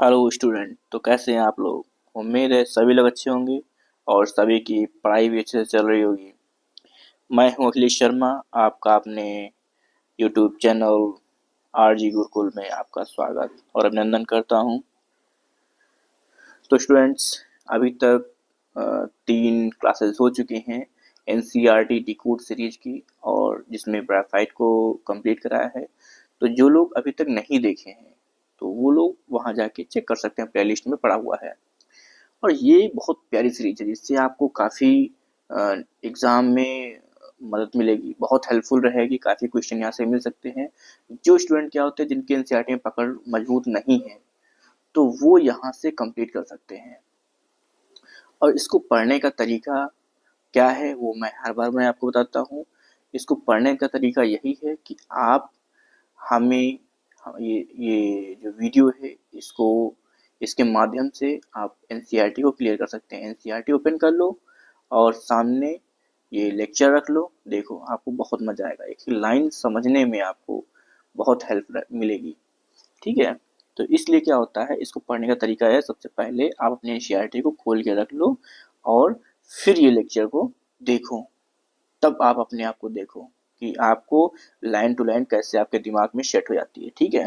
Hello student. तो कैसे हैं आप लोग? उम्मीद है सभी लोग अच्छे होंगे और सभी की पढ़ाई भी अच्छे से चल रही होगी। मैं हूं अखिलेश शर्मा, आपका अपने यूट्यूब चैनल आरजी गुरुकुल में आपका स्वागत और अभिनंदन करता हूं। तो स्टूडेंट्स, अभी तक 3 क्लासेस हो चुकी हैं एनसीईआरटी डिकोड सीरीज की, और जिसमें ग्रेफाइट को कंप्लीट कराया है। तो जो लोग अभी तक नहीं देखे हैं तो वो लोग वहां जाके चेक कर सकते हैं, प्लेलिस्ट में पड़ा हुआ है। और ये बहुत प्यारी सीरीज है जिससे आपको काफ़ी एग्ज़ाम में मदद मिलेगी, बहुत हेल्पफुल रहेगी। काफ़ी क्वेश्चन यहाँ से मिल सकते हैं। जो स्टूडेंट क्या होते हैं जिनके एनसीईआरटी में पकड़ मजबूत नहीं है तो वो यहाँ से कंप्लीट कर सकते हैं। और इसको पढ़ने का तरीका क्या है वो मैं हर बार आपको बताता हूँ। इसको पढ़ने का तरीका यही है कि आप हमें ये जो वीडियो है इसको इसके माध्यम से आप एनसीईआरटी को क्लियर कर सकते हैं। एनसीईआरटी ओपन कर लो और सामने ये लेक्चर रख लो, देखो आपको बहुत मजा आएगा। एक लाइन समझने में आपको बहुत हेल्प मिलेगी, ठीक है। तो इसलिए क्या होता है, इसको पढ़ने का तरीका है, सबसे पहले आप अपने एनसीईआरटी को खोल के रख लो और फिर ये लेक्चर को देखो। तब आप अपने आप को देखो कि आपको लाइन टू लाइन कैसे आपके दिमाग में सेट हो जाती है, ठीक है।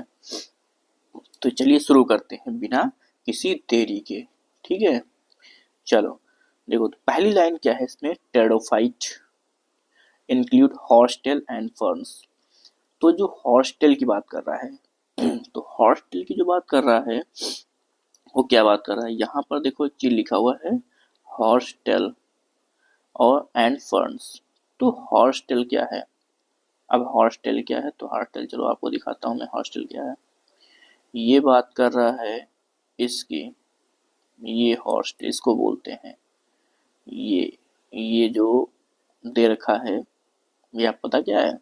तो चलिए शुरू करते हैं बिना किसी देरी के, ठीक है। चलो देखो, तो पहली लाइन क्या है इसमें, टेरोफाइट इंक्लूड हॉर्सटेल एंड फर्न्स। तो जो हॉर्सटेल की बात कर रहा है तो हॉर्सटेल की जो बात कर रहा है वो क्या बात कर रहा है, यहाँ पर देखो एक चीज लिखा हुआ है, हॉर्सटेल और एंड फर्न्स। तो हॉर्सटेल क्या है? अब हॉस्टल क्या है, तो हॉस्टल चलो आपको दिखाता हूँ मैं हॉस्टल क्या है। ये बात कर रहा है इसकी, ये हॉस्ट इसको बोलते हैं। ये जो दे रखा है ये आप पता क्या है,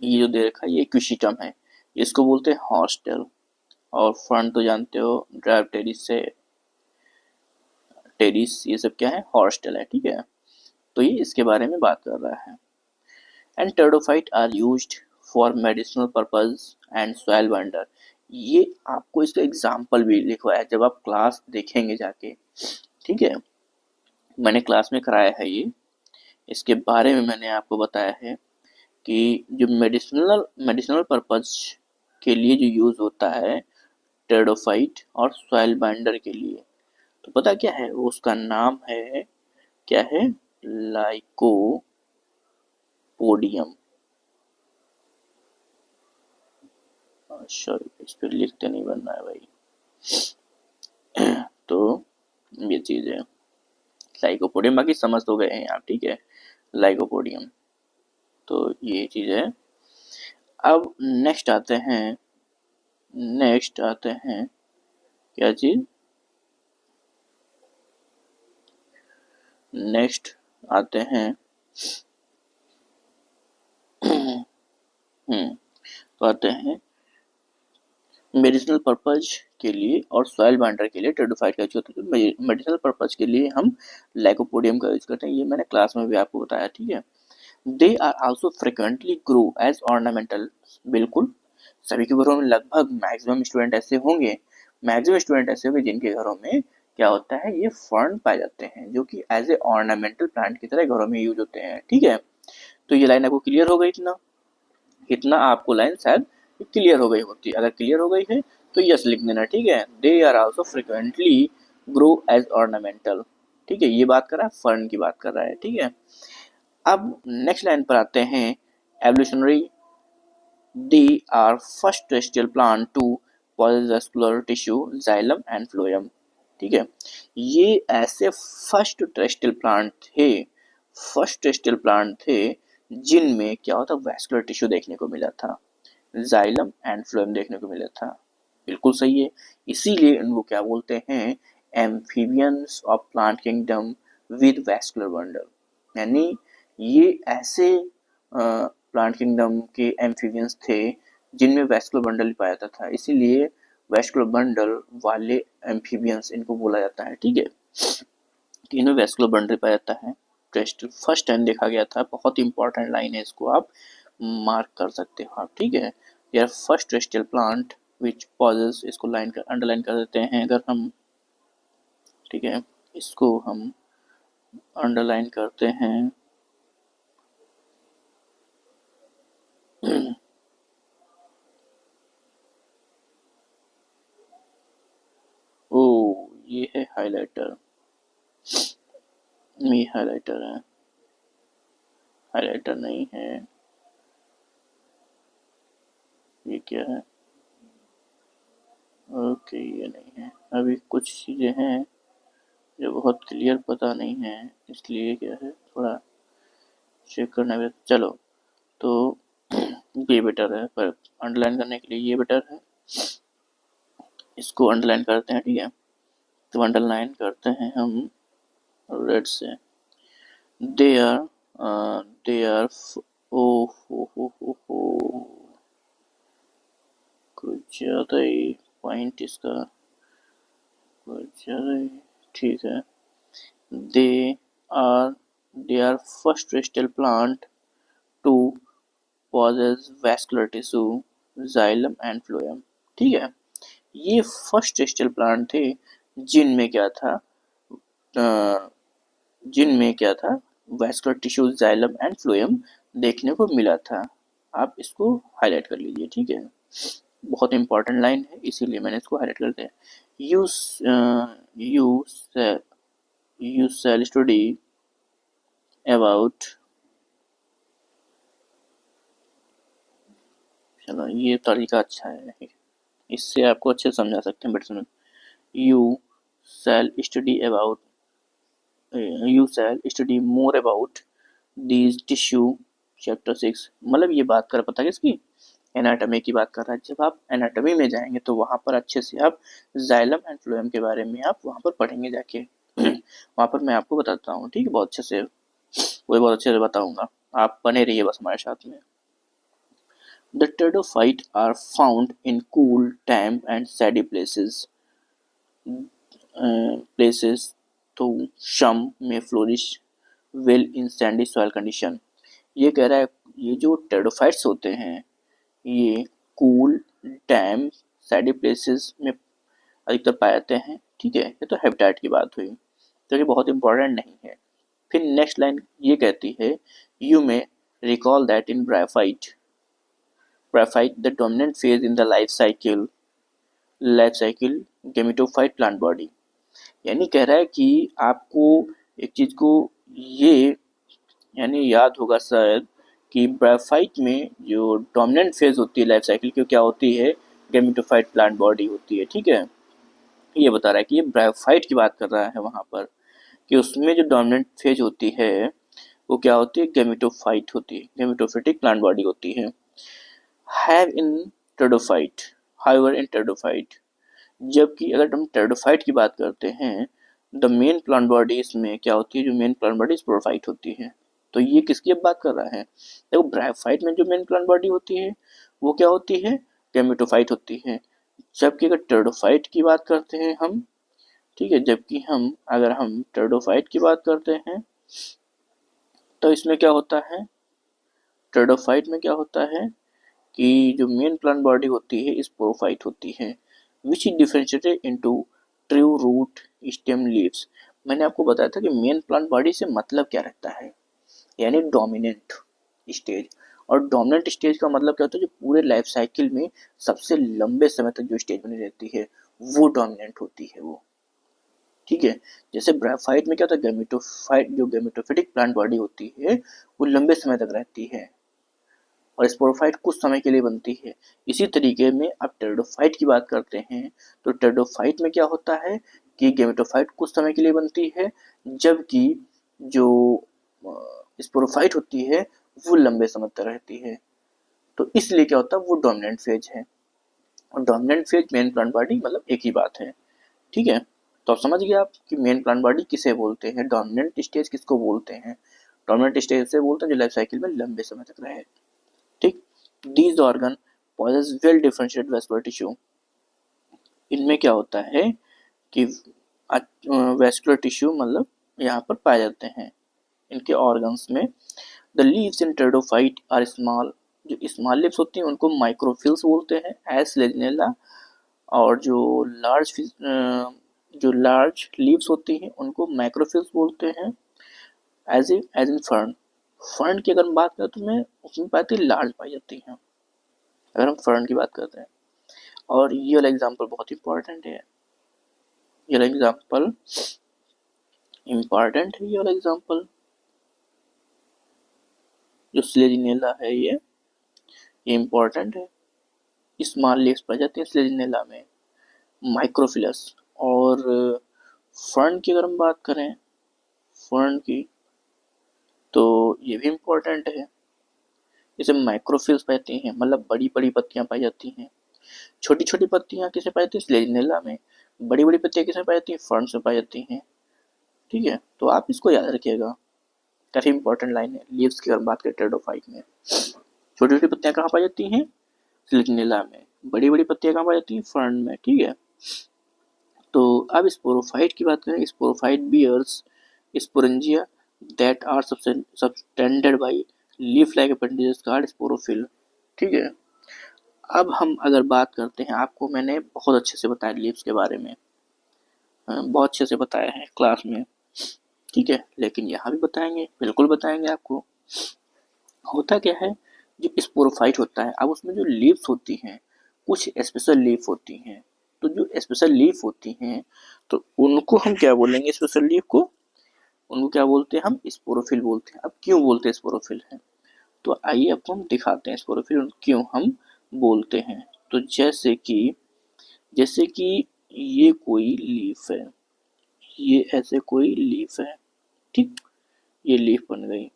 ये जो दे रखा है ये इक्विसिटम है, इसको बोलते हैं हॉस्टल। और फंड तो जानते हो, ड्राइव टेरिस से टेरिस, ये सब क्या है, हॉस्टल है, ठीक है। तो ये इसके बारे में बात कर रहा है। And pteridophyte are used for medicinal purpose and soil binder. ये आपको इसका एग्जाम्पल भी लिखवाया है जब आप क्लास देखेंगे जाके, ठीक है। मैंने क्लास में कराया है ये, इसके बारे में मैंने आपको बताया है कि जो मेडिसिनल मेडिसिनल पर्पज के लिए जो यूज होता है टेरिडोफाइट और सॉइल बाइंडर के लिए, तो पता क्या है वो, उसका नाम है, क्या है, लाइकोपोडियम। सॉरी, इस पर लिखते नहीं बनना है भाई। तो ये चीज है लाइकोपोडियम, बाकी समझ तो गए हैं आप, ठीक है, लाइकोपोडियम। तो ये चीज है। अब नेक्स्ट आते हैं क्या चीज, नेक्स्ट आते हैं तो आते हैं मेडिसिनल पर्पज के लिए और सॉइल बाइंडर के लिए टेरिडोफाइट का यूज होता है। तो मेडिसिनल पर्पज के लिए हम लाइकोपोडियम का यूज करते हैं, ये मैंने क्लास में भी आपको बताया, ठीक है। They are also frequently grow as ornamental. बिल्कुल, सभी के घरों में लगभग मैक्सिमम स्टूडेंट ऐसे होंगे, जिनके घरों में क्या होता है, ये फर्न पाए जाते हैं जो कि एज ए ऑर्नामेंटल प्लांट की तरह घरों में यूज होते हैं, ठीक है। तो ये लाइन आपको क्लियर हो गई, इतना इतना आपको लाइन शायद क्लियर हो गई होती। अगर क्लियर हो गई है तो यस लिख देना, ठीक है। They are also frequently grow as ornamental, ठीक है। ये बात कर रहा है, फर्न की बात कर रहा है, ठीक है। अब नेक्स्ट लाइन पर आते हैं, evolutionary they are first terrestrial plant to possess vascular tissue, xylem and phloem, ठीक है। ये ऐसे फर्स्ट टेरेस्ट्रियल प्लांट थे जिनमें क्या होता, वैस्कुलर टिश्यू देखने को मिला था, जाइलम एंड फ्लोएम देखने को मिला था। बिल्कुल सही है, इसीलिए इनको क्या बोलते हैं, amphibians of plant kingdom with vascular bundle. यानी ये ऐसे प्लांट किंगडम के एम्फीबियंस थे जिनमें वैस्कुलर बंडल पाया जाता था, इसीलिए वैस्कुलर बंडल वाले एम्फीबियंस इनको बोला जाता है, ठीक है। इनमें वैस्कुलर बंडल पाया जाता है। टेस्ट फर्स्ट टाइम देखा गया था, बहुत इंपॉर्टेंट लाइन है, इसको आप मार्क कर सकते हो आप, ठीक है। यार first terrestrial plant which possess, इसको लाइन कर अंडरलाइन कर देते हैं अगर हम, ठीक है, इसको हम अंडरलाइन करते हैं। ओ, ये है हाइलाइटर, ये हाइलाइटर है, हाइलाइटर नहीं है, ये क्या है, ओके ये नहीं है। अभी कुछ चीज़ें हैं जो बहुत क्लियर पता नहीं है, इसलिए क्या है थोड़ा चेक करना भी। चलो तो ये बेटर है, पर अंडरलाइन करने के लिए ये बेटर है, इसको अंडरलाइन करते हैं, ठीक है। तो अंडरलाइन करते हैं हम रेड से, दे आर ओ हो, कुछ ज़्यादा ही पॉइंट इसका, कुछ ज़्यादा ही, ठीक है। They are they are first crystal plant to possess vascular tissue, xylem and phloem, ठीक है। ये फर्स्ट क्रिस्टल प्लांट थे जिनमें क्या था, जिनमें क्या था, vascular tissue, xylem and phloem देखने को मिला था। आप इसको हाईलाइट कर लीजिए, ठीक है, बहुत इंपॉर्टेंट लाइन है इसीलिए मैंने इसको हाईलाइट कर दिया। You you you shall study about, चलो ये तरीका अच्छा है, इससे आपको अच्छे से समझा सकते हैं। बट सुनो, you shall study about, you shall study more about these tissue, chapter 6, मतलब ये बात कर पता है किसकी, एनाटॉमी की बात कर रहा है। जब आप एनाटॉमी में जाएंगे तो वहाँ पर अच्छे से आप जाइलम एंड फ्लोएम के बारे में आप वहाँ पर पढ़ेंगे जाके। वहाँ पर मैं आपको बताता हूँ, ठीक है, बहुत अच्छे से, वो बहुत अच्छे से बताऊँगा, आप बने रहिए बस हमारे साथ में। The pteridophytes are found in cool, damp and shady places. Places तो some may flourish well in sandy soil condition. ये कह रहा है ये जो टेरिडोफाइट्स होते हैं ये कूल, डैम, सैडी प्लेसेस में अधिकतर पाए जाते हैं, ठीक है। ये तो हैबिटेट की बात हुई, तो ये बहुत इंपॉर्टेंट नहीं है। फिर नेक्स्ट लाइन ये कहती है, you may recall that in bryophyte, bryophyte the dominant phase in the life cycle gametophyte plant body. यानी कह रहा है कि आपको एक चीज को ये यानी याद होगा शायद कि ब्रायोफाइट में जो डोमिनेंट फेज होती है लाइफ साइकिल की क्या होती है, गेमेटोफाइट प्लांट बॉडी होती है, ठीक है। ये बता रहा है कि ये ब्रायोफाइट की बात कर रहा है वहाँ पर, कि उसमें जो डोमिनेंट फेज होती है वो क्या होती है, गेमेटोफाइट होती है, गेमेटोफिटिक प्लांट बॉडी होती है। Have in pteridophyte, however in pteridophyte, जबकि अगर हम टेरिडोफाइट की बात करते हैं, द मेन प्लांट बॉडी इसमें क्या होती है, जो मेन प्लांट बॉडी स्पोरोफाइट होती है। तो ये किसकी अब बात कर रहा है, देखो ब्रायोफाइट में जो मेन प्लांट बॉडी होती है वो क्या होती है, गेमेटोफाइट होती है। जबकि अगर टेरिडोफाइट की बात करते हैं हम, ठीक है, जबकि अगर हम टेरिडोफाइट की बात करते हैं तो इसमें क्या होता है, टेरिडोफाइट में क्या होता है कि जो मेन प्लांट बॉडी होती है स्पोरोफाइट होती है, which is differentiated into true root stem leaves. मैंने आपको बताया था कि मेन प्लांट बॉडी से मतलब क्या रहता है, यानी डोमिनेंट स्टेज। और डोमिनेंट स्टेज का मतलब क्या होता है, जो पूरे लाइफ साइकिल में सबसे लंबे समय तक जो स्टेज बनी रहती है वो डोमिनेंट होती है वो, ठीक है। जैसे ब्रायोफाइट में क्या होता है, गेमेटोफाइट जो गेमेटोफिटिक प्लांट बॉडी होती है वो लंबे समय तक रहती है और स्पोरोफाइट कुछ समय के लिए बनती है। इसी तरीके में आप टेरिडोफाइट की बात करते हैं तो टेरिडोफाइट में क्या होता है कि गेमेटोफाइट कुछ समय के लिए बनती है, जबकि जो स्पोरोफाइट होती है वो लंबे समय तक रहती है। तो इसलिए क्या होता है, वो डोमिनेंट फेज है, और dominant phase main plant body मतलब एक ही बात है, ठीक है। तो आप समझ गए आप कि मेन प्लांट बॉडी किसे बोलते हैं, डोमिनेंट स्टेज किसको बोलते हैं, डोमिनेंट स्टेज से बोलते हैं जो लाइफ साइकिल में लंबे समय तक रहे, ठीक। These organ possess well differentiated vascular tissue, इनमें क्या होता है कि वैस्कुलर टिश्यू मतलब यहाँ पर पाए जाते हैं इनके ऑर्गन्स में। The leaves in pteridophyte are small जो स्मॉल लीव्स होती हैं उनको माइक्रोफिल्स बोलते हैं एज लेजिनेला, और जो लार्ज लीव्स होती हैं उनको मैक्रोफिल्स बोलते हैं एज इन फर्न। फर्न की अगर हम बात करें तो उसमें पाती लार्ज पाई जाती हैं अगर हम फर्न की बात करते हैं। और ये वाला एग्जाम्पल बहुत इंपॉर्टेंट है, ये वाला एग्जाम्पल इम्पॉर्टेंट है, ये वाला एग्जाम्पल जो स्लेजिनेला है ये इम्पॉर्टेंट है। स्मॉल लीव्स पाई जाती है स्लेजिनेला में, माइक्रोफिलस। और फर्न की अगर हम बात करें, फर्न की, तो ये भी इम्पोर्टेंट है। इसे माइक्रोफिल्स पाती हैं, मतलब बड़ी बड़ी पत्तियां पाई जाती हैं। छोटी छोटी पत्तियां किसे पाई जाती है स्लेजिनेला में, बड़ी बड़ी पत्तियां किसे पाई जाती हैं फर्न में पाई जाती हैं। ठीक है, तो आप इसको याद रखिएगा, काफी इंपॉर्टेंट लाइन है। लीव्स की अगर बात करें टेरिडोफाइट में, छोटी छोटी पत्तियां कहाँ पाई जाती हैं स्लेजिनेला में, बड़ी बड़ी पत्तियां कहाँ पाई जाती हैं फर्न में। ठीक है, तो अब स्पोरोफाइट की बात करें, sporophyte bears sporangia that are subtended by leaf like appendages called sporophyll. ठीक है, अब हम अगर बात करते हैं, आपको मैंने बहुत अच्छे से बताया लीव्स के बारे में, बहुत अच्छे से बताया है क्लास में। ठीक है, लेकिन यहाँ भी बताएंगे, बिल्कुल बताएंगे आपको। होता क्या है, जो स्पोरोफाइट होता है, अब उसमें जो लीव्स होती हैं कुछ स्पेशल लीफ होती हैं, तो जो स्पेशल लीफ होती हैं तो उनको हम क्या बोलेंगे, स्पेशल लीफ को उनको क्या बोलते हैं, हम स्पोरोफिल बोलते हैं। अब क्यों बोलते हैं स्पोरोफिल है, तो आइए आपको हम दिखाते हैं स्पोरोफिल क्यों हम बोलते हैं। तो जैसे कि ये कोई लीफ है, ये ऐसे कोई लीफ है, ठीक, ये लीफ बन गई।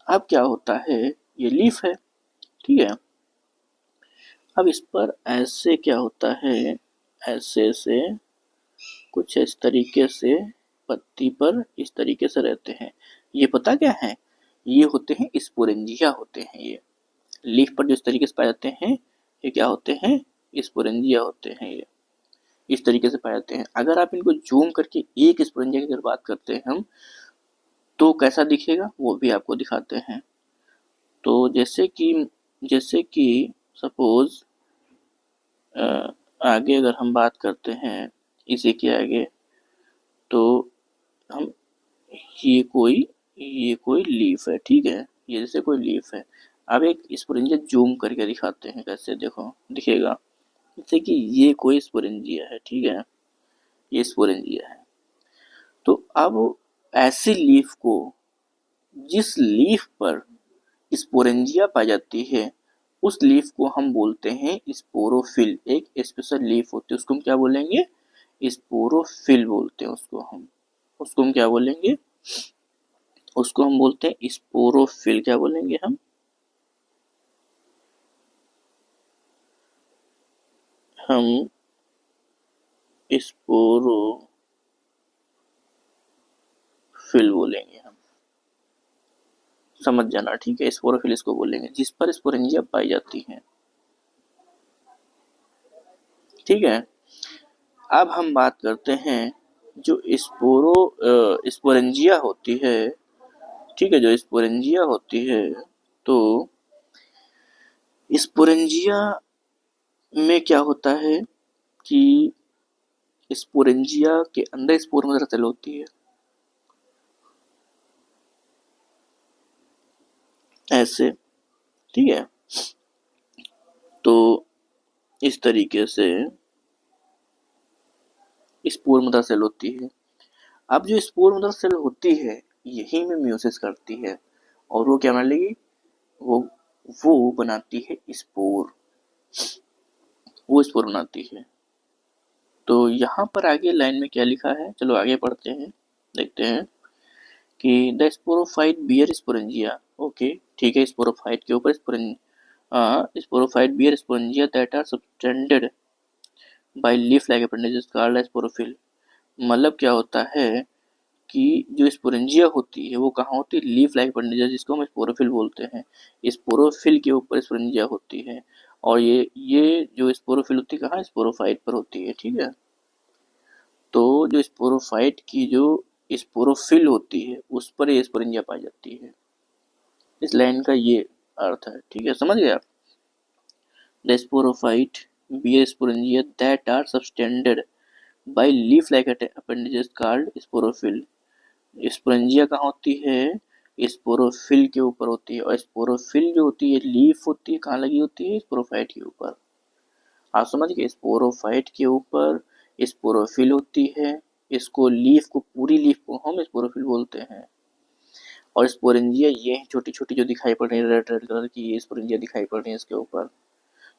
अब क्या होता है, ये लीफ है, ठीक है, अब इस पर ऐसे क्या होता है, ऐसे से कुछ इस तरीके से पत्ती पर इस तरीके से रहते हैं। ये पता क्या है, ये होते हैं स्पोरेंजिया होते हैं। ये लीफ पर जो इस तरीके से पाए जाते हैं ये क्या होते हैं, स्पोरेंजिया होते हैं। ये इस तरीके से पाए जाते हैं। अगर आप इनको जूम करके एक स्पोरेंजिया की अगर बात करते हैं हम, तो कैसा दिखेगा वो भी आपको दिखाते हैं। तो जैसे कि सपोज आगे अगर हम बात करते हैं इसी के आगे, तो हम ये कोई लीफ है, ठीक है, ये जैसे कोई लीफ है। अब एक स्पोरेंजिया जूम करके दिखाते हैं, कैसे देखो दिखेगा, जैसे कि ये कोई स्पोरेंजिया है, ठीक है, ये स्पोरेंजिया है। तो अब ऐसी लीफ को, जिस लीफ पर स्पोरेंजिया पाई जाती है, उस लीफ को हम बोलते हैं स्पोरोफिल। एक स्पेशल लीफ होती है, उसको हम क्या बोलेंगे, स्पोरोफिल बोलते हैं उसको हम क्या बोलेंगे, उसको हम बोलते हैं स्पोरोफिल। क्या बोलेंगे हम स्पोरोफिल बोलेंगे हम, समझ जाना, ठीक है। स्पोरोफिल इसको बोलेंगे जिस पर स्पोरेंजिया पाई जाती है, ठीक है। अब हम बात करते हैं जो स्पोरेंजिया होती है, ठीक है, जो स्पोरेंजिया होती है, तो स्पोरेंजिया में क्या होता है कि स्पोरेंजिया के अंदर स्पोर मदर सेल होती है, ऐसे, ठीक है। तो इस तरीके से स्पोर मदर सेल होती है। अब जो स्पोर मदर सेल होती है यही में म्यूसिस करती है, और वो क्या बना लेगी, वो वो बनाती है स्पोर, वो स्पोर बनाती है। तो यहाँ पर आगे लाइन में क्या लिखा है, चलो आगे पढ़ते हैं, देखते हैं कि the sporophyte bear sporangia, okay, ठीक है, स्पोरोफाइट के ऊपर sporophyte bear sporangia that are subtended by leaf like appendages called sporophyll. मतलब क्या होता है कि जो स्पोरेंजिया होती है वो कहाँ होती है, लीफ लाइक अपेंडेजेस, जिसको हम स्पोरोफिल बोलते हैं। स्पोरोफिल के ऊपर स्पोरेंजिया होती है, और ये जो स्पोरोफिल होती है कहाँ, स्पोरोफाइट पर होती है, ठीक है। तो जो स्पोरोफाइट की जो स्पोरोफिल होती है उस पर ये स्पोरेंजिया पाई जाती है। इस लाइन का ये अर्थ है, ठीक है, समझ गए आप। The sporophyte be sporangia that are subtended by leaf like appendages called sporophyll. Sporangia कहाँ होती है, स्पोरोफिल के ऊपर होती है, और स्पोरोफिल जो होती है लीफ होती है, कहाँ लगी होती है, स्पोरोफाइट के ऊपर। आप समझ गए, स्पोरोफाइट के ऊपर स्पोरोफिल होती है, इसको लीफ को, पूरी लीफ को हम स्पोरोफिल बोलते हैं। और स्पोरेंजिया ये छोटी छोटी जो दिखाई पड़ रही है रेड रेड कलर की, ये स्पोरेंजिया दिखाई पड़ रही है इसके ऊपर।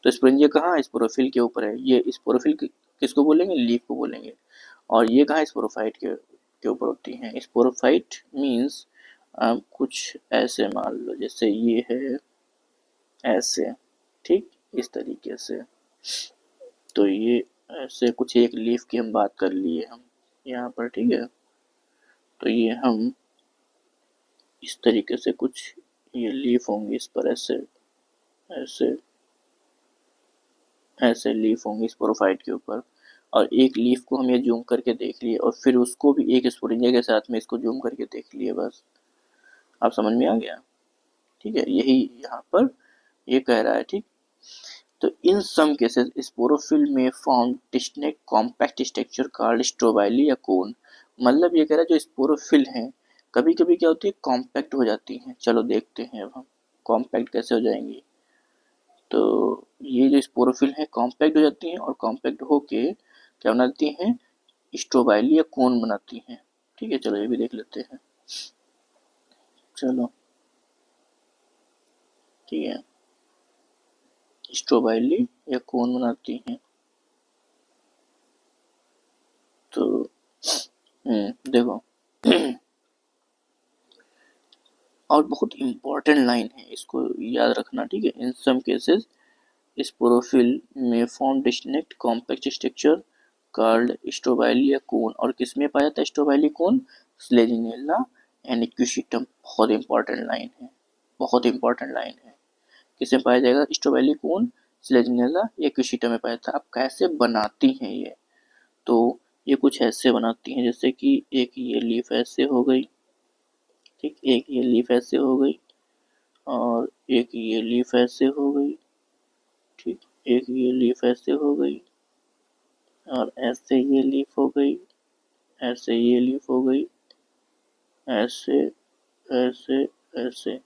तो स्पोरेंजिया कहाँ है, स्पोरोफिल के ऊपर है। ये स्पोरोफिल किसको बोलेंगे, लीफ को बोलेंगे। और ये कहाँ स्पोरोफाइट के ऊपर होती हैं। स्पोरोफाइट मीन्स कुछ ऐसे मान लो, जैसे ये है ऐसे, ठीक, इस तरीके से। तो ये ऐसे कुछ एक लीफ की हम बात कर लिए हम यहाँ पर, ठीक है। तो ये हम इस तरीके से कुछ ये लीफ होंगी इस पर, ऐसे ऐसे ऐसे लीफ होंगी स्पोरोफाइट के ऊपर। और एक लीफ को हम ये जूम करके देख लिए, और फिर उसको भी एक स्पोरेंजिया के साथ में इसको जूम करके देख लिए, बस। आप समझ में आ गया, ठीक है, यही यहाँ पर ये कह रहा है, ठीक। तो इन सम केसेस स्पोरोफिल में form distinct compact structure called strobili या कोन। मतलब ये कह रहा है जो स्पोरोफिल हैं कभी कभी क्या होती है, कॉम्पैक्ट हो जाती हैं। चलो देखते हैं अब हम कॉम्पैक्ट कैसे हो जाएंगी। तो ये जो स्पोरोफिल है कॉम्पैक्ट हो जाती हैं, और कॉम्पैक्ट होके क्या बनाती हैं, स्ट्रोबाइली या कोन बनाती हैं, ठीक है। चलो ये भी देख लेते हैं, चलो ठीक है, स्ट्रोबाइली या कोन बनाती हैं। तो देखो और बहुत इंपॉर्टेंट लाइन है, इसको याद रखना, ठीक है। इन सम केसेस स्पोरोफिल में form distinct compact structure called strobili या कोन। और किसमें पाया जाता है स्ट्रोबाइली कोन, स्लेजिनेला एंड इक्विशिटम। बहुत इंपॉर्टेंट लाइन है, बहुत इंपॉर्टेंट लाइन है। किसमें पाया जाएगा, स्ट्रोबाइली कोन, स्लेजिनेला या इक्विशिटम में पाया जाता है। अब कैसे बनाती हैं ये, तो ये कुछ ऐसे बनाती हैं, जैसे कि एक ये लीफ ऐसे हो गई, ठीक, एक ये लीफ ऐसे हो गई, और एक ये लीफ ऐसे हो गई, ठीक, एक ये लीफ ऐसे हो गई, और ऐसे ये लीफ हो गई, ऐसे ये लीफ हो गई, ऐसे ऐसे ऐसे।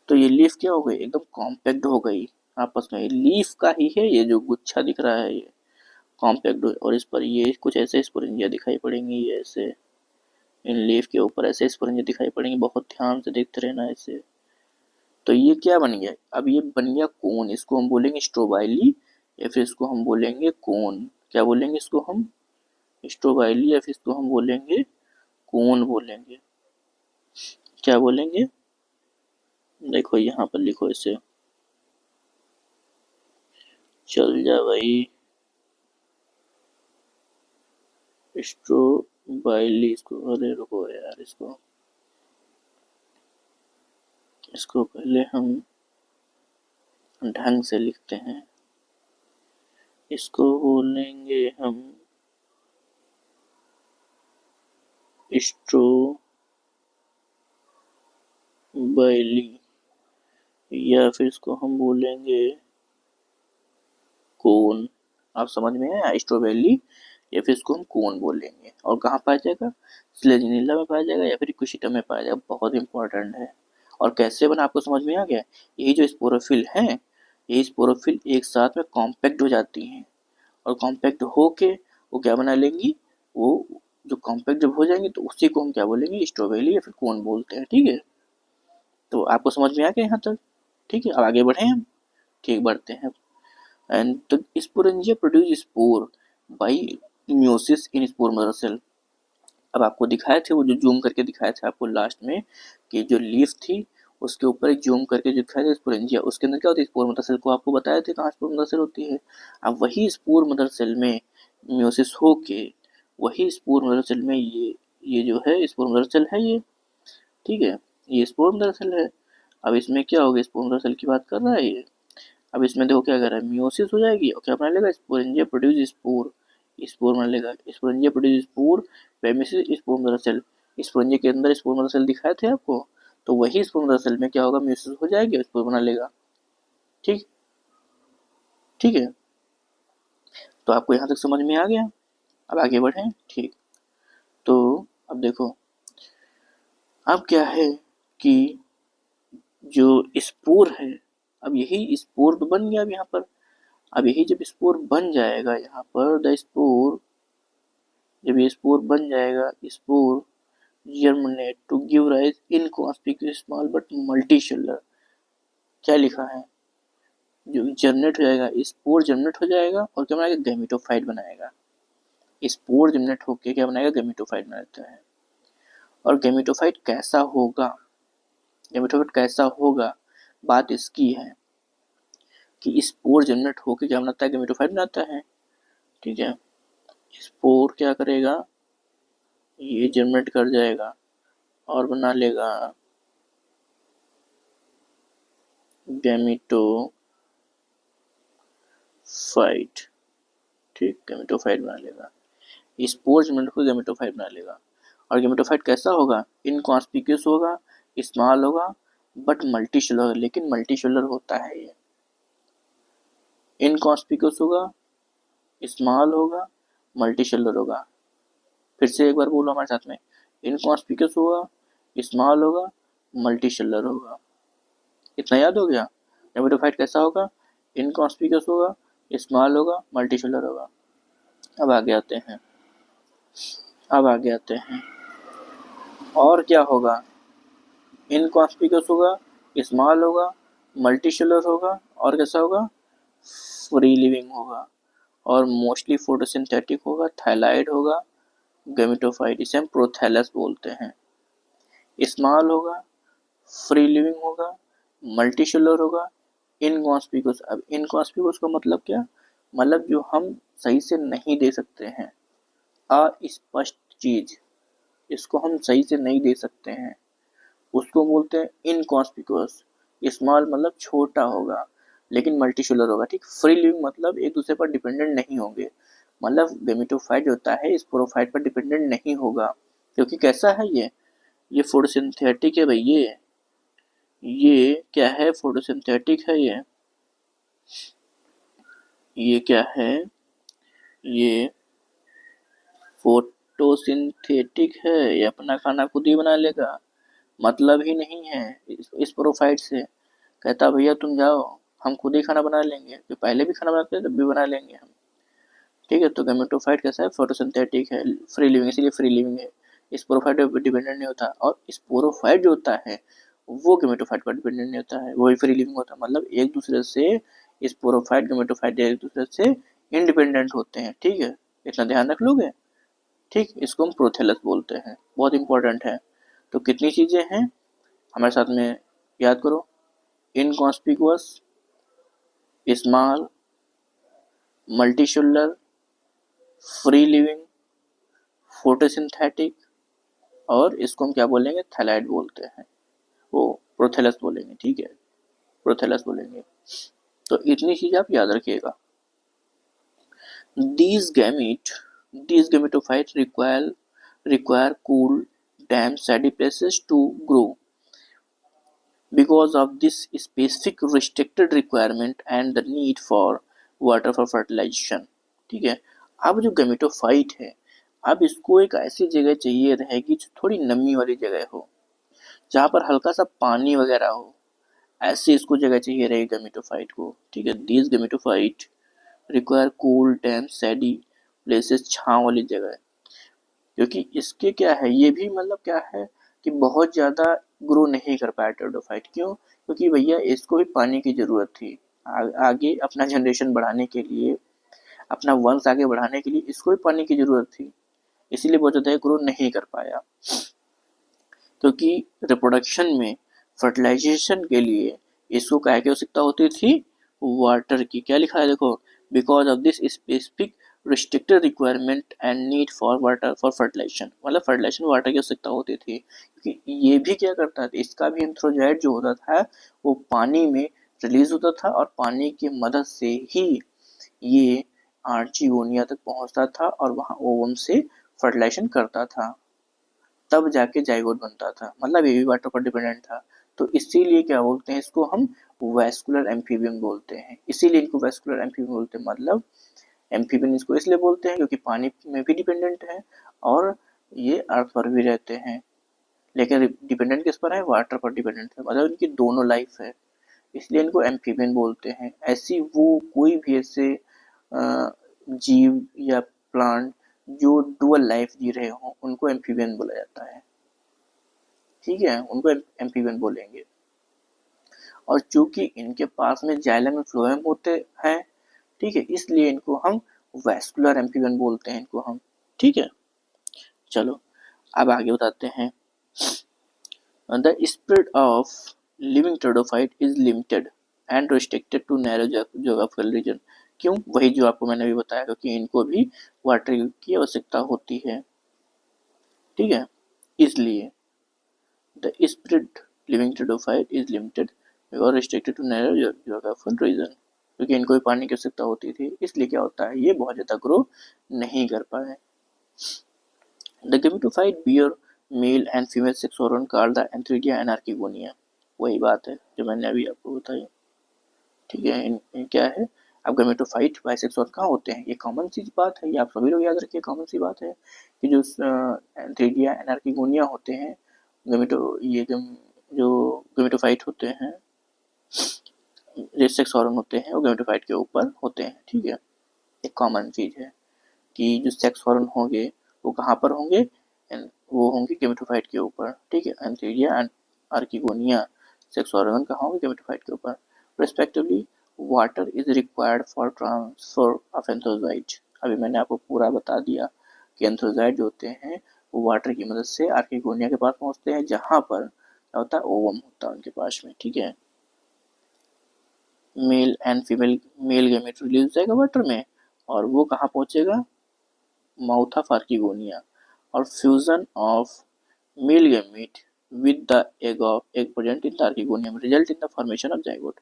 तो ये लीफ क्या हो गई, एकदम कॉम्पैक्ट हो गई आपस में। लीफ का ही है ये जो गुच्छा दिख रहा है, ये कॉम्पैक्ट हो, और इस पर ये कुछ ऐसे स्पोरेंजिया दिखाई पड़ेंगी, ये ऐसे इन लीफ के ऊपर ऐसे स्पोरेंजिया दिखाई पड़ेंगी, बहुत ध्यान से देखते रहना ऐसे। तो ये क्या बन गया, अब ये बन गया कोन। इसको हम बोलेंगे स्ट्रोबाइली, या फिर इसको हम बोलेंगे कोन। क्या बोलेंगे इसको हम, स्ट्रोबाइली, या फिर इसको हम बोलेंगे कोन बोलेंगे। क्या बोलेंगे, देखो यहाँ पर लिखो इसे, चल जा भाई, स्ट्रोबाइली। इसको, अरे रुको यार, इसको पहले हम ढंग से लिखते हैं। इसको बोलेंगे हम स्ट्रोबाइली, या फिर इसको हम बोलेंगे कोन। आप समझ में आया, स्ट्रोबेरी, या फिर इसको हम कोन बोलेंगे। और कहाँ पाया जाएगा, स्लेजिनिला में पाया जाएगा, या फिर इक्विशिटम में पाया जाएगा। बहुत इंपॉर्टेंट है। और कैसे बना, आपको समझ में आ गया। यही जो स्पोरोफिल है, यही स्पोरोफिल एक साथ में कॉम्पैक्ट हो जाती हैं, और कॉम्पैक्ट होके वो क्या बना लेंगी, वो जो कॉम्पैक्ट जब हो जाएंगे तो उसी को हम क्या बोलेंगे, स्ट्रोबेरी या फिर कोन बोलते हैं, ठीक है। तो आपको समझ में आ गया यहाँ तक, ठीक है। अब आगे बढ़े हम, ठीक, बढ़ते हैं। And the sporangia produce spore by meiosis in spore mother cell। अब आपको दिखाए थे वो जो जूम करके दिखाए थे आपको लास्ट में, कि जो लीफ थी उसके ऊपर एक जूम करके जो दिखाया था स्पोरेंजिया, उसके अंदर क्या होती है, स्पोर मदर सेल को आपको बताए थे कहाँ स्पोर मदर सेल होती है। अब वही स्पोर मदर सेल में मियोसिस हो के, वही स्पोर मदर सेल में ये जो है स्पोर मदर सेल है ये, ठीक है, ये स्पोर मदर सेल है। अब इसमें क्या होगा, स्पोर मदर सेल की बात कर रहा है ये। अब इसमें देखो क्या कर रहा है, मियोसिस हो जाएगी, और क्या बना लेगा, स्पोरेंजिया प्रोड्यूस स्पोर, स्पोर बना लेगा। स्पोरेंजिया प्रोड्यूस स्पोर, पेमिसिस स्पोर मदर सेल। स्पोरेंजिया के अंदर स्पोर मदर सेल दिखाए थे आपको, तो वही स्पर्म सेल में क्या होगा, म्यूसिस हो जाएगी, स्पोर बना लेगा। ठीक ठीक है, तो आपको यहाँ तक समझ में आ गया। अब आगे बढ़ें। ठीक, तो अब देखो, अब क्या है कि जो स्पोर है, अब यही स्पोर तो बन गया अब यहाँ पर। अब यही जब स्पोर बन जाएगा यहाँ पर, द स्पोर, जब ये स्पोर बन जाएगा, spore germinate to give rise inconspicuous small but multicellular, क्या लिखा है, जो जर्मिनेट हो जाएगा, स्पोर जर्मिनेट हो जाएगा और क्या बनाएगा, गैमेटोफाइट बनाएगा। स्पोर जर्मिनेट होकर क्या बनाएगा, गैमेटोफाइट बनाता है। और गैमेटोफाइट कैसा होगा, गैमेटोफाइट कैसा होगा, बात इसकी है कि स्पोर जर्मिनेट होकर क्या बनाता है, गैमेटोफाइट बनाता है। ठीक है, स्पोर क्या करेगा, ये जर्मिनेट कर जाएगा और बना लेगा गैमेटोफाइट। ठीक, गैमेटोफाइट बना लेगा, स्पोर जर्मिनेट को गैमेटोफाइट बना लेगा। और गैमेटोफाइट कैसा होगा, इनकॉन्स्पिक्यूअस होगा, स्मॉल होगा, बट मल्टीसेलुलर होगा, लेकिन मल्टीसेलुलर होता है ये। इनकॉन्स्पिक्यूअस होगा, स्मॉल होगा, मल्टीसेलुलर होगा। फिर से एक बार बोलो हमारे साथ में, इनकॉन्स्पिक्यूअस होगा, स्मॉल होगा, मल्टीसेलुलर होगा। इतना याद हो गया। गैमेटोफाइट कैसा होगा, इनकॉन्स्पिक्यूअस होगा, स्मॉल होगा, मल्टीसेलुलर होगा। अब आगे आते हैं, और क्या होगा, इनकॉन्स्पिक्यूअस होगा, स्मॉल होगा, मल्टीसेलुलर होगा, और कैसा होगा, फ्री लिविंग होगा, और मोस्टली फोटोसिंथेटिक होगा, थायलाइड होगा, गैमेटोफाइट, इसे हम प्रोथैलस बोलते हैं। स्मॉल होगा, फ्री लिविंग होगा, मल्टीसेलुलर होगा, इनकॉन्स्पिक्यूअस। अब इनकॉन्स्पिक्यूअस का मतलब क्या, मतलब जो हम सही से नहीं दे सकते हैं, अस्पष्ट चीज, इसको हम सही से नहीं दे सकते हैं, उसको बोलते हैं इनकॉन्स्पिक्यूअस। स्मॉल मतलब छोटा होगा लेकिन मल्टीसेलुलर होगा। ठीक, फ्री लिविंग मतलब एक दूसरे पर डिपेंडेंट नहीं होंगे, मतलब गैमेटोफाइट जो होता है स्पोरोफाइट पर डिपेंडेंट नहीं होगा, क्योंकि कैसा है ये फोटोसिंथेटिक है भाई, ये क्या है, फोटोसिंथेटिक है, ये क्या है, ये फोटोसिंथेटिक है, ये अपना खाना खुद ही बना लेगा, मतलब ही नहीं है इस प्रोफाइट से। कहता भैया तुम जाओ, हम खुद ही खाना बना लेंगे, जो पहले भी खाना बनाते थे तब भी बना लेंगे हम। ठीक है, तो गैमेटोफाइट कैसा है, फोटोसिंथेटिक है, फ्री लिविंग, इसलिए फ्री लिविंग है, स्पोरोफाइट पर डिपेंडेंट नहीं होता। और स्पोरोफाइट जो होता है वो गैमेटोफाइट पर डिपेंडेंट नहीं होता है, वही फ्री लिविंग होता है, मतलब एक दूसरे से स्पोरोफाइट गैमेटोफाइट एक दूसरे से इंडिपेंडेंट होते हैं। ठीक है, इतना ध्यान रख लोगे। ठीक, इसको हम प्रोथेलस बोलते हैं, बहुत इंपॉर्टेंट है। तो कितनी चीजें हैं हमारे साथ में याद करो, inconspicuous, small, multicellular, free living, photosynthetic, और इसको हम क्या बोलेंगे, थैलाइड बोलते हैं, वो प्रोथेलस बोलेंगे। ठीक है, प्रोथेलस बोलेंगे। तो इतनी चीज आप याद रखिएगा। These gametophytes require cool, damp, shady places to grow. Because of this specific restricted requirement and the need for water for fertilization. ठीक है, अब जो गैमेटोफाइट है, अब इसको एक ऐसी जगह चाहिए रहेगी जो थोड़ी नमी वाली जगह हो, जहाँ पर हल्का सा पानी वगैरह हो, ऐसे इसको जगह चाहिए रहेगी गैमेटोफाइट को। ठीक है, this gametophyte require cool, damp, सैडी places, छांव वाली जगह, क्योंकि इसके क्या है, ये भी मतलब क्या है कि बहुत ज़्यादा ग्रो नहीं कर पाया टेरिडोफाइट। क्यों, क्योंकि भैया इसको भी पानी की ज़रूरत थी, आगे अपना जनरेशन बढ़ाने के लिए, अपना वंश आगे बढ़ाने के लिए इसको भी पानी की ज़रूरत थी, इसीलिए बहुत ज़्यादा ग्रो नहीं कर पाया। क्योंकि रिप्रोडक्शन में, फर्टिलाइजेशन के लिए इसको क्या की आवश्यकता होती थी, वाटर की। क्या लिखा है देखो, because of this specific restricted requirement and need for water for fertilization, मतलब फर्टिलाइजेशन वाटर की आवश्यकता होती थी। क्योंकि ये भी क्या करता था, इसका भी एंथ्रोजाइड जो होता था वो पानी में रिलीज होता था, और पानी की मदद से ही ये आर्चिगोनिया तक पहुंचता था और वहां ओवम से फर्टिलाइजेशन करता था। तब जाके जाइगोट बनता था, मतलब ये भी वाटर पर डिपेंडेंट था। तो इसीलिए क्या बोलते हैं इसको हम, वैस्कुलर एम्फीबियन बोलते हैं। इसीलिए इनको वैस्कुलर एम्फीबियन बोलते हैं, मतलब एम्फीबियन इसको इसलिए बोलते हैं क्योंकि पानी में भी डिपेंडेंट है और ये अर्थ पर भी रहते हैं, लेकिन डिपेंडेंट किस पर है, वाटर पर डिपेंडेंट है, मतलब इनकी दोनों लाइफ है, इसलिए इनको एम्फीबियन बोलते हैं। ऐसी वो कोई भी ऐसे जीव या प्लांट जो डुअल लाइफ जी रहे हों उनको एम्फीबियन बोला जाता है, ठीक है, उनको एम्फीबियन बोलेंगे। और चूंकि इनके पास में जाइलम और फ्लोएम होते हैं, ठीक है, इसलिए इनको हम वैस्कुलर एम्फीबियन बोलते हैं इनको हम, ठीक है। चलो अब आगे बताते हैं। The spread of living pteridophyte is limited and restricted to narrow geographical region. क्यों? वही जो आपको मैंने अभी बताया, क्योंकि इनको भी वाटर की आवश्यकता होती है, ठीक है, इसलिए the spread living pteridophyte is limited और restricted to narrow geographical region. क्योंकि इनको भी पानी की आवश्यकता होती थी, इसलिए क्या होता है, ये बहुत ज़्यादा ग्रो नहीं कर पाए। The gametophyte bear male and female sex organ called the antheridia and archegonia. वही बात है जो मैंने अभी आपको बताई, ठीक है। इन क्या है, अब गेमेटोफाइट बाइसेक्स और कहाँ होते हैं, ये कॉमन सी बात है, ये आप सभी लोग याद रखिए, कॉमन सी बात है कि जो एंथ्रीडिया एंड आर्किगोनिया होते हैं, जो गेमेटोफाइट होते हैं, जो सेक्स ऑर्गन होते हैं वो गेमेटोफाइट के ऊपर होते हैं, ठीक है। एक कॉमन चीज़ है कि जो सेक्स ऑर्गन होंगे वो कहाँ पर होंगे, वो होंगे गेमेटोफाइट के ऊपर, ठीक है। Antheridia and archegonia sex organ कहाँ होंगे, गेमेटोफाइट के ऊपर respectively. Water is required for transfer of antherozoid. अभी मैंने आपको पूरा बता दिया कि एंथ्रोजाइट जो होते हैं वो वाटर की मदद से आर्किगोनिया के पास पहुँचते हैं, जहाँ पर क्या होता है, ओवम होता है उनके पास में, ठीक है। Mail and female, male gamete release हो जाएगा वाटर में और वो कहाँ पहुँचेगा, माउथ ऑफ आर्किगोनिया, और fusion of male gamete with the egg present in the archegonium result in the formation of zygote,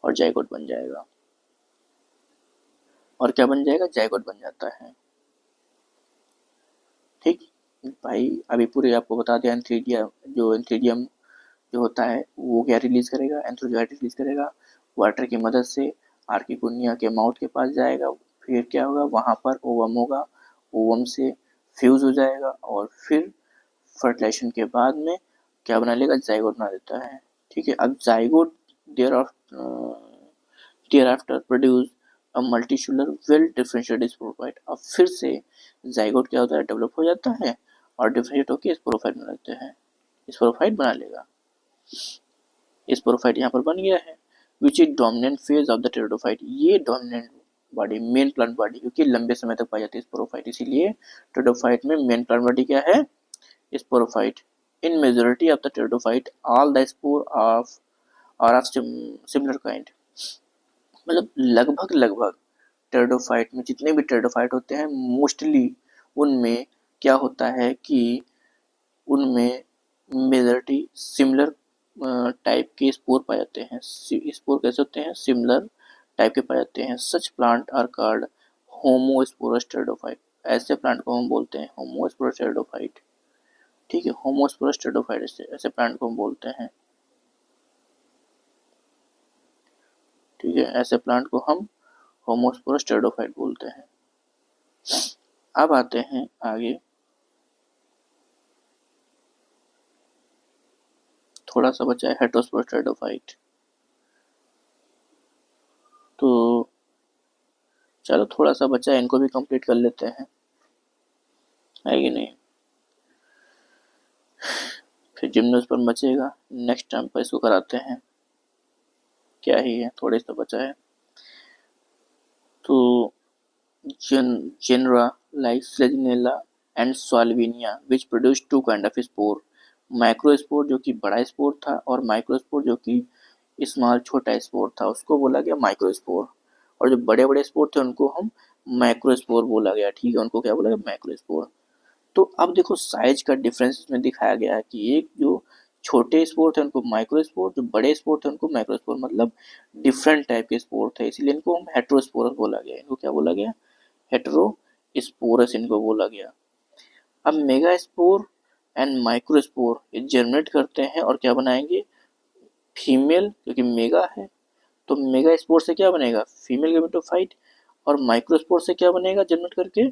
और जाइगोट बन जाएगा। और क्या बन जाएगा, जाइगोट बन जाता है, ठीक भाई। अभी पूरे आपको बता दिया, एंथ्रीडियम जो होता है वो क्या रिलीज करेगा, एंथ्रोजाइट रिलीज करेगा, वाटर की मदद से आर्किगोनिया के माउथ के पास जाएगा, फिर क्या होगा, वहां पर ओवम होगा, ओवम से फ्यूज हो जाएगा और फिर फर्टिलाइजेशन के बाद में क्या बना लेगा, जाइगोट बना देता है, ठीक है। अब zygote thereafter produce a multicellular well differentiated sporophyte. अब फिर से जाइगोट क्या होता है, डेवलप हो जाता है और डिफरेंशिएट होकर स्पोरोफाइट बना लेते हैं, स्पोरोफाइट बना लेगा। स्पोरोफाइट यहाँ पर बन गया है, which is dominant phase of the pteridophyte. ये dominant body, main plant body, क्योंकि लंबे समय तक पाई जाती है स्पोरोफाइट, इसीलिए टेरिडोफाइट में मेन प्लांट बॉडी क्या है, sporophyte. In majority of the pteridophyte, all the spore of are of similar kind। मतलब लगभग लगभग टेरिडोफाइट में जितने भी टेरिडोफाइट होते हैं, मोस्टली उनमें क्या होता है कि उनमें मेजॉरिटी सिमिलर टाइप के स्पोर पाए जाते हैं। स्पोर कैसे होते हैं, सिमिलर टाइप के पाए जाते हैं। Such plant are called homosporous pteridophyte. ऐसे प्लांट को हम बोलते हैं होमोस्पोरस टेरिडोफाइट, ठीक है। होमोस्पोरस टेरिडोफाइट ऐसे प्लांट को हम बोलते हैं, ठीक है। ऐसे प्लांट को हम होमोस्पोरस टेरिडोफाइट बोलते हैं। अब आते हैं आगे, थोड़ा सा बचा है हेटेरोस्पोरस टेरिडोफाइट। तो चलो थोड़ा सा बचा है, इनको भी कंप्लीट कर लेते हैं, है कि नहीं। फिर जिम्नोस्पर्म बचेगा, नेक्स्ट टाइम पर इसको कराते हैं, क्या ही है, थोड़े सा बचा है। तो genera like Flaginella and Salvinia which produce two kind of spore। Microspore जो कि बड़ा स्पोर था और माइक्रोस्पोर जो कि स्मॉल छोटा स्पोर था, उसको बोला गया माइक्रोस्पोर। और जो बड़े बड़े स्पोर थे उनको हम मैक्रोस्पोर बोला गया, ठीक है, उनको क्या बोला गया, मैक्रोस्पोर। तो अब देखो साइज का डिफरेंस इसमें दिखाया गया है कि एक जो छोटे स्पोर थे उनको माइक्रोस्पोर, जो बड़े स्पोर थे उनको मैक्रोस्पोर, मतलब डिफरेंट टाइप के स्पोर थे, इसलिए इनको हम हेटेरोस्पोरस बोला गया। इनको क्या बोला गया, हेटेरोस्पोरस इनको बोला गया। अब मेगास्पोर एंड माइक्रोस्पोर ये जर्मिनेट करते हैं और क्या बनाएंगे, फीमेल, क्योंकि मेगा है तो मेगा स्पोर से क्या बनेगा, फीमेल गेमेटोफाइट, और माइक्रोस्पोर से क्या बनेगा जर्मिनेट करके,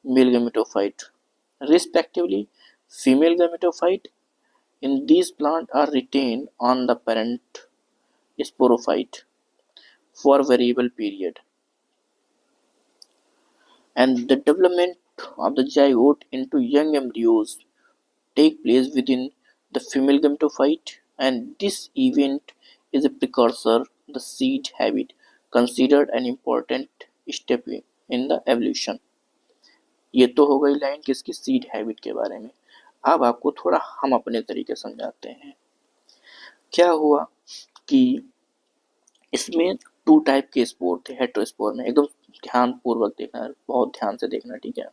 mail gametophyte respectively. Female gametophyte in these plants are retained on the parent sporophyte for variable period, and the development of the zygote into young embryos take place within the female gametophyte, and this event is a precursor the seed habit, considered an important step in the evolution। ये तो हो गई line किसकी, seed habit के बारे में। अब आपको थोड़ा हम अपने तरीके समझाते हैं। क्या हुआ कि इसमें टू टाइप के स्पोर थे हेटेरोस्पोर में, एकदम ध्यान पूर्वक देखना, बहुत ध्यान से देखना, ठीक है,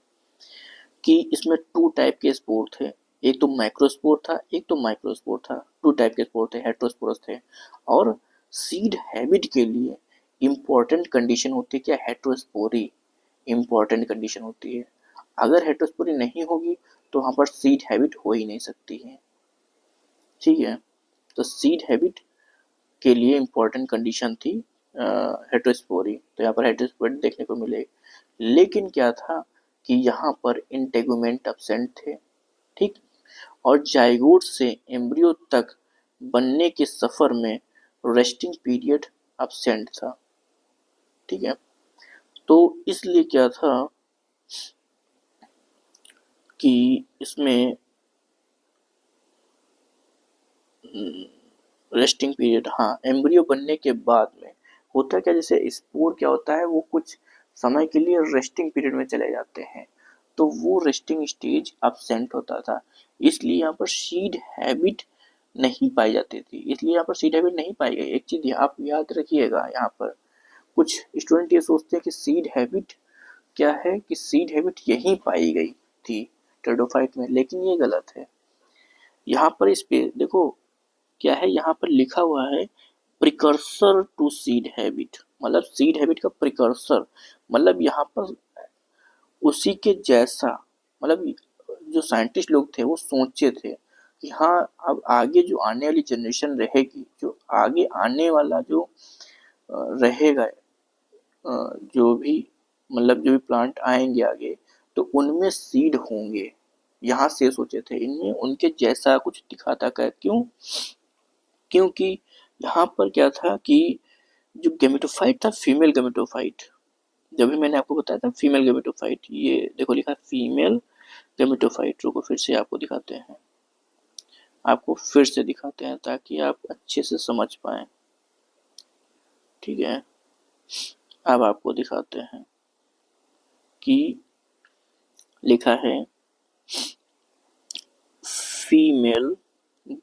कि इसमें टू टाइप के स्पोर थे, एक तो माइक्रोस्पोर था, एक तो माइक्रोस्पोर था। टू टाइप के स्पोर थे, हेटेरोस्पोरस थे। और सीड हैबिट के लिए इंपॉर्टेंट कंडीशन होती है क्या, हेटेरोस्पोरी इंपॉर्टेंट कंडीशन होती है। अगर हेटेरोस्पोरी नहीं होगी तो वहां पर सीड हैबिट हो ही नहीं सकती है, ठीक है। तो सीड हैबिट के लिए इंपॉर्टेंट कंडीशन थी हेटेरोस्पोरी, तो यहाँ पर हेटेरोस्पोरी देखने को मिलेगी। लेकिन क्या था कि यहाँ पर इंटेगुमेंट एब्सेंट थे, ठीक, और जाइगोट से एम्ब्रियो तक बनने के सफर में रेस्टिंग पीरियड एब्सेंट था, ठीक है। तो इसलिए क्या था कि इसमें रेस्टिंग पीरियड, हाँ, एम्ब्रियो बनने के बाद में होता क्या, जैसे स्पोर क्या होता है, वो कुछ समय के लिए रेस्टिंग पीरियड में चले जाते हैं, तो वो रेस्टिंग स्टेज एब्सेंट होता था, इसलिए यहाँ पर सीड हैबिट नहीं पाई जाती थी, इसलिए यहाँ पर सीड हैबिट नहीं पाई गई। एक चीज आप याद रखिएगा, यहाँ पर कुछ स्टूडेंट ये सोचते हैं कि सीड हैबिट क्या है, कि सीड हैबिट यहीं पाई गई थी टेरिडोफाइट में, लेकिन ये गलत है। यहाँ पर इस पे देखो क्या है, यहाँ पर लिखा हुआ है प्रिकर्सर टू सीड हैबिट, मतलब सीड हैबिट का प्रिकर्सर, मतलब यहाँ पर उसी के जैसा, मतलब जो साइंटिस्ट लोग थे वो सोचे थे कि हाँ अब आगे जो आने वाली जनरेशन रहेगी, जो आगे आने वाला जो रहेगा, जो भी मतलब जो भी प्लांट आएंगे आगे, तो उनमें सीड होंगे, यहाँ से सोचे थे इनमें उनके जैसा कुछ दिखाता क्या, क्यों, क्योंकि यहाँ पर क्या था कि जो गेमेटोफाइट था फीमेल गेमेटोफाइट, जब भी मैंने आपको बताया था फीमेल गेमेटोफाइट, ये देखो लिखा फीमेल गेमेटोफाइट, रुको फिर से आपको दिखाते हैं, आपको फिर से दिखाते हैं ताकि आप अच्छे से समझ पाए, ठीक है। अब आपको दिखाते हैं कि लिखा है female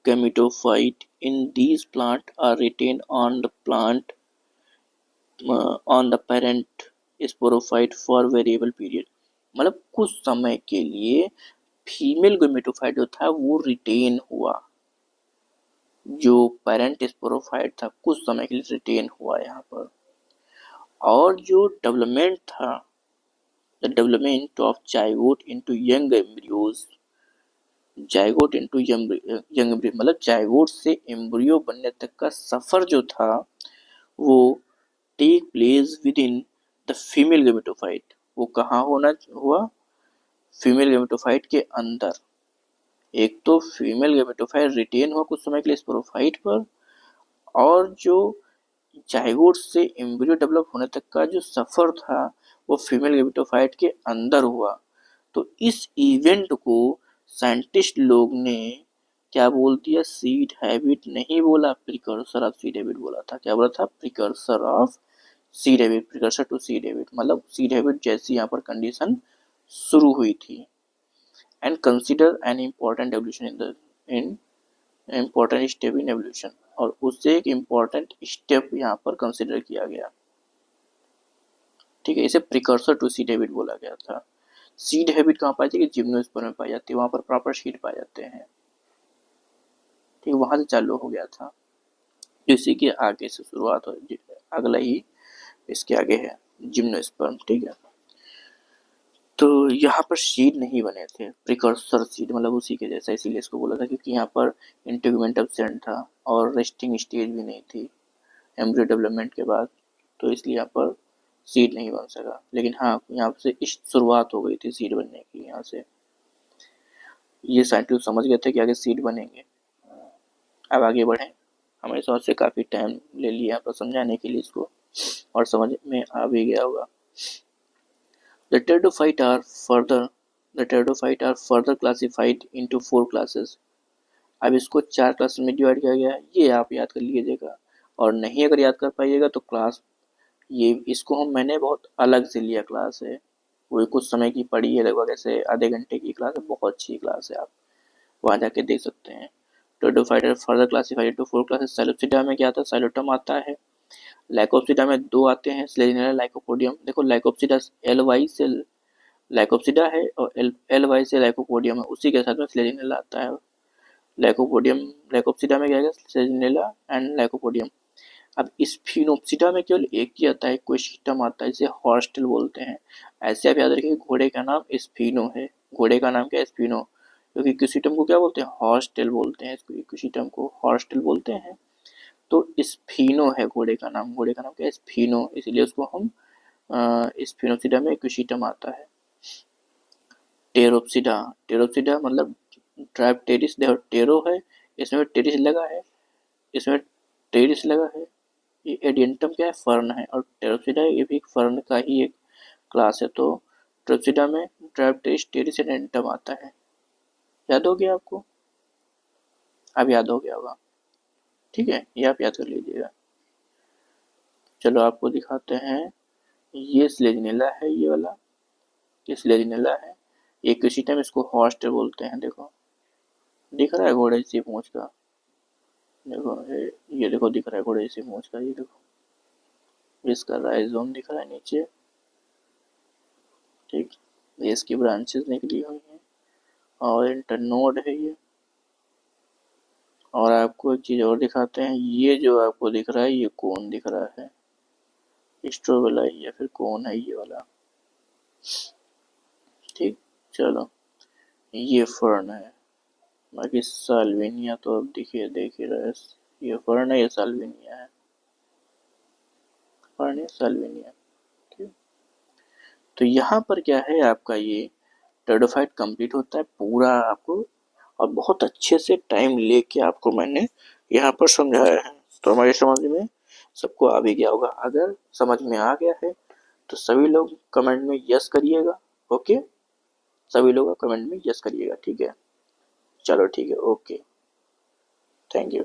gametophyte in these plant are retained on the plant on the parent sporophyte for variable period, मतलब कुछ समय के लिए फीमेल गेमेटोफाइट जो था वो रिटेन हुआ, जो पेरेंट स्पोरोफाइट था कुछ समय के लिए रिटेन हुआ यहाँ पर। और जो डेवलपमेंट था, the development of zygote into young embryos, zygote into young embryo मतलब जाइगोट से एम्ब्रियो बनने तक का सफर जो था वो take place within the female gametophyte, वो कहाँ होना हुआ, फीमेल गेमेटोफाइट के अंदर। एक तो फीमेल गेमेटोफाइट रिटेन हुआ कुछ समय के लिए स्पोरोफाइट पर, और जो जाइगोट से एम्ब्रियो डेवलप होने तक का जो सफर था वो फीमेल गेमेटोफाइट के अंदर हुआ। तो इस इवेंट को साइंटिस्ट लोग ने क्या बोल दिया, सीड हैबिट नहीं बोला, प्रिकर्सर ऑफ सीड हैबिट बोला था। क्या बोला था, precursor of seed habit, precursor to seed habit, मतलब सीड हैबिट जैसी यहाँ पर कंडीशन शुरू हुई थी। And consider an important evolution in important step in evolution, और उससे एक इम्पोर्टेंट स्टेप यहाँ पर कंसिडर किया गया, ठीक है। इसे प्रिकर्सर टू सीड हैबिट बोला गया था। सीड हैबिट कहाँ पाई जाती है, जिम्नोस्पर्म में पाई जाती है, वहां पर प्रॉपर सीड पाए जाते हैं, ठीक, वहां से चालू हो गया था। इसी के आगे से शुरुआत हो, अगला ही इसके आगे है जिम्नोस्पर्म, ठीक है। तो यहाँ पर सीड नहीं बने थे, प्रिकर्सर सीड मतलब उसी के जैसा, इसीलिए इसको बोला था, क्योंकि यहाँ पर इंटीग्यूमेंट एब्सेंट था और रेस्टिंग स्टेज भी नहीं थी एम्ब्रियो डेवलपमेंट के बाद, तो इसलिए यहाँ पर सीड नहीं बन सका। लेकिन हाँ, यहाँ से शुरुआत हो गई थी सीड बनने की। यहाँ से ये साइंटिस्ट समझ गए थे कि आगे सीड बनेंगे। अब आगे बढ़ें, हमारे सोच से काफ़ी टाइम ले लिया यहाँ पर समझाने के लिए इसको, और समझ में आ भी गया होगा। The pteridophyte are further classified into 4 classes. अब इसको 4 क्लास में डिवाइड किया गया है, ये आप याद कर लीजिएगा, और नहीं अगर याद कर पाइएगा तो क्लास, ये इसको मैंने बहुत अलग से लिया क्लास है, वो कुछ समय की पढ़ी है, लगभग ऐसे आधे घंटे की क्लास है, बहुत अच्छी क्लास है, आप वहाँ जाके देख सकते हैं। pteridophyte are further classified into 4 classes. साइलोप्सिडा में क्या आता है, साइलोटम आता है। लाइकोप्सिडा में 2 आते हैं, स्लेजिनेला, लाइकोपोडियम। देखो लाइकोप्सिडा LY से लाइकोप्सिडा है और LY से लाइकोपोडियम है, उसी के साथ में स्लेजिनेला आता है। लाइकोपोडियम, लाइकोप्सिडा में क्या है, स्लेजिनेला एंड लाइकोपोडियम। अब स्फिनोप्सिडा में केवल एक ही आता है, इक्वेशियम आता है, इसे हॉर्स्टेल बोलते हैं। ऐसे आप याद रखिए, घोड़े का नाम स्फिनो है, घोड़े का नाम क्या है, स्फिनो, क्योंकि इक्वेशियम को क्या बोलते हैं, हॉर्स्टेल बोलते हैं, इसको इक्वेशियम को हॉर्स्टेल बोलते हैं। तो स्फिनो है घोड़े का नाम, घोड़े का नाम क्या है, स्फिनो, इसलिए उसको हम स्फिनोप्सिडा में इक्वेशियम आता है। टेरोप्सिडा, टेरोप्सिडा मतलब ड्राइपटेरिस, देखो टेरो है, इसमें टेरिस लगा है, इसमें टेरिस लगा है, ये एडियंटम क्या है, फर्न है, और टेरोप्सिडा ये भी फर्न का ही एक क्लास है। तो टेरोप्सिडा में ड्राइपटेरिस, टेरिस, एडियंटम आता है। याद हो गया आपको, अब याद हो गया होगा, ठीक है, ये आप याद कर लीजिएगा। चलो आपको दिखाते हैं, ये स्लेजिनेला है, ये वाला ये स्लेजिनेला है, इक्वेशियम इसको हॉर्स्टेल बोलते हैं। देखो दिख रहा है घोड़े सी पूंछ का, देखो ये देखो दिख रहा है घोड़े सी पूंछ का, ये देखो इसका राइजोम दिख रहा है नीचे, ठीक, ये इसकी ब्रांचेस निकली हुई हैं और इंटरनोड है ये। और आपको एक चीज और दिखाते हैं, ये जो आपको दिख रहा है ये कोन दिख रहा है, स्ट्रोबेला या फिर कोन है ये वाला, ठीक। चलो ये फर्न है, बाकी साल्विनिया तो अब देख ही रहे, ये फर्न है, ये साल्विनिया है, फर्न है साल्विनिया, ठीक। तो यहाँ पर क्या है, आपका ये टेरिडोफाइट कंप्लीट होता है पूरा आपको, और बहुत अच्छे से टाइम लेके आपको मैंने यहाँ पर समझाया है, तो हमारी समझ में सबको आ भी गया होगा। अगर समझ में आ गया है तो सभी लोग कमेंट में यस करिएगा, ओके, सभी लोग कमेंट में यस करिएगा, ठीक है। चलो ठीक है, ओके, थैंक यू।